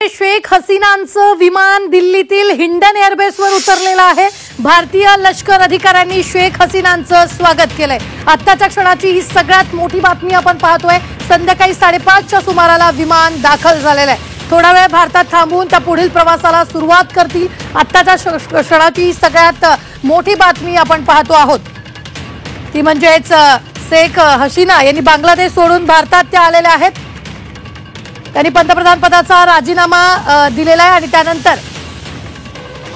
शेख हसीनांचं विमान दिल्लीतील हिंडन एअरबेसवर उतरलेलं आहे। भारतीय लष्कर अधिकाऱ्यांनी शेख हसीनांचं स्वागत केलंय। आत्ताच्या क्षणाची ही सगळ्यात मोठी बातमी आपण पाहतोय। संध्याकाळी 5:30च्या सुमाराला विमान दाखल झालेलं आहे। थोडा वेळ भारतात थांबून त्या पुढील प्रवासाला सुरुवात करतील। आत्ताच्या क्षणाची सगळ्यात मोठी बातमी आपण पाहतो आहोत ती म्हणजेच शेख हसीना यांनी बांगलादेश सोडून भारतात त्या आलेल्या आहेत। त्यांनी पंतप्रधान पदाचा राजीनामा दिलेला आहे आणि त्यानंतर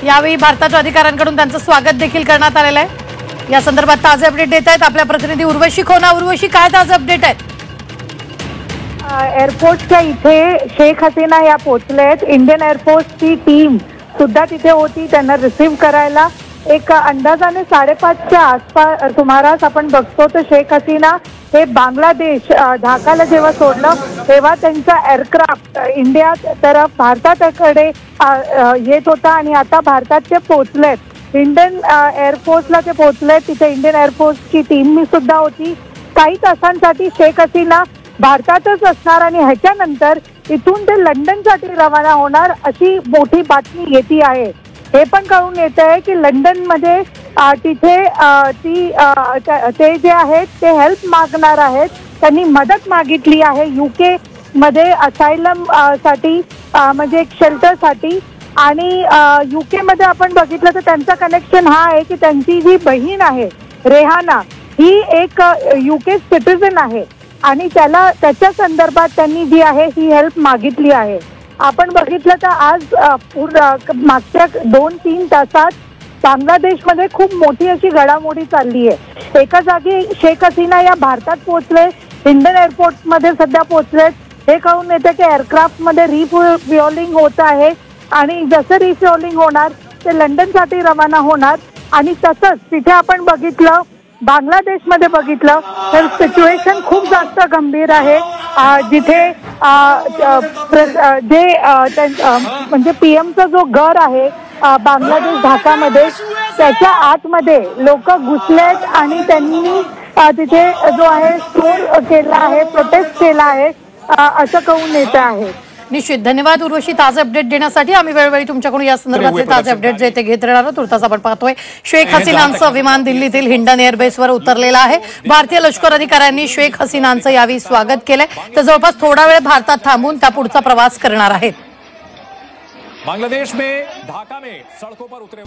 यावेळी भारताच्या अधिकाऱ्यांकडून त्यांचं स्वागत देखील करण्यात आलेलं आहे। या संदर्भात ताजे अपडेट देत आहेत आपल्या प्रतिनिधी उर्वशी खोना। उर्वशी, काय ताजे अपडेट आहेत? एअरपोर्टच्या इथे शेख हसीना या पोहोचलेत। इंडियन एअरफोर्सची टीम सुद्धा तिथे होती त्यांना रिसीव्ह करायला। एक अंदाजाने 5:30च्या आसपास सुमारास आपण बघतो तर शेख हसीना हे बांगलादेश ढाकाला जेव्हा सोडलं तेव्हा त्यांचा एअरक्राफ्ट इंडिया तरफ भारताकडे येत होता आणि आता भारतात ते पोहोचलेत। इंडियन एअरफोर्सला ते पोहोचलेत। तिथे इंडियन एअरफोर्सची टीम मी सुद्धा होती। काही तासांसाठी शेख हसीना भारतातच असणार आणि ह्याच्यानंतर इथून ते लंडनसाठी रवाना होणार अशी मोठी बातमी येते आहे। हे पण कळून येत आहे की लंडनमध्ये तिथे ते जे आहेत ते हेल्प मागणार आहेत। त्यांनी मदत मागितली आहे UK मध्ये असायलम साठी म्हणजे एक शेल्टरसाठी। आणि UK मध्ये आपण बघितलं तर त्यांचा कनेक्शन हा आहे की त्यांची जी बहीण आहे रेहाना ही एक UK सिटीजन आहे आणि त्याच्या संदर्भात त्यांनी जी आहे ही हेल्प मागितली आहे। आपण बघितलं तर आज मागच्या 2-3 तासात बांगलादेशमध्ये खूप मोठी अशी घडामोडी चालली आहे। एका जागी शेख हसीना या भारतात पोहोचले, हिंडन एअरपोर्टमध्ये सध्या पोहोचलेत। हे कळून येते की एअरक्राफ्टमध्ये रिफ्युएलिंग होत आहे आणि जसं रिफ्युएलिंग होणार ते लंडनसाठी रवाना होणार। आणि तसंच तिथे आपण बघितलं बांगलादेशमध्ये बघितलं तर सिच्युएशन खूप जास्त गंभीर आहे। जिथे म्हणजे PMचा जो घर आहे बांगलादेश ढाकामध्ये त्याच्या आतमध्ये लोक घुसलेत आणि त्यांनी तिथे जो आहे स्टोर केला आहे, प्रोटेस्ट केला आहे असं कळून येत आहे। निश्चित धन्यवाद उर्वशी ताजे अपडेट देण्यासाठी। आम्ही वेळोवेळी तुमच्याकडून या संदर्भातले ताजे अपडेट जे ते घेत राहणार आहोत। तुर्तास आपण पाहतोय शेख हसीनांचं विमान दिल्लीतील हिंडन एअरबेसवर उतरलेलं आहे। भारतीय लष्कर अधिकाऱ्यांनी शेख हसीनांचं यावेळी स्वागत केलंय। तर जवळपास थोडा वेळ भारतात थांबून त्या पुढचा प्रवास करणार आहेत। बांग्लादेश में ढाका में सड़कों पर उतरे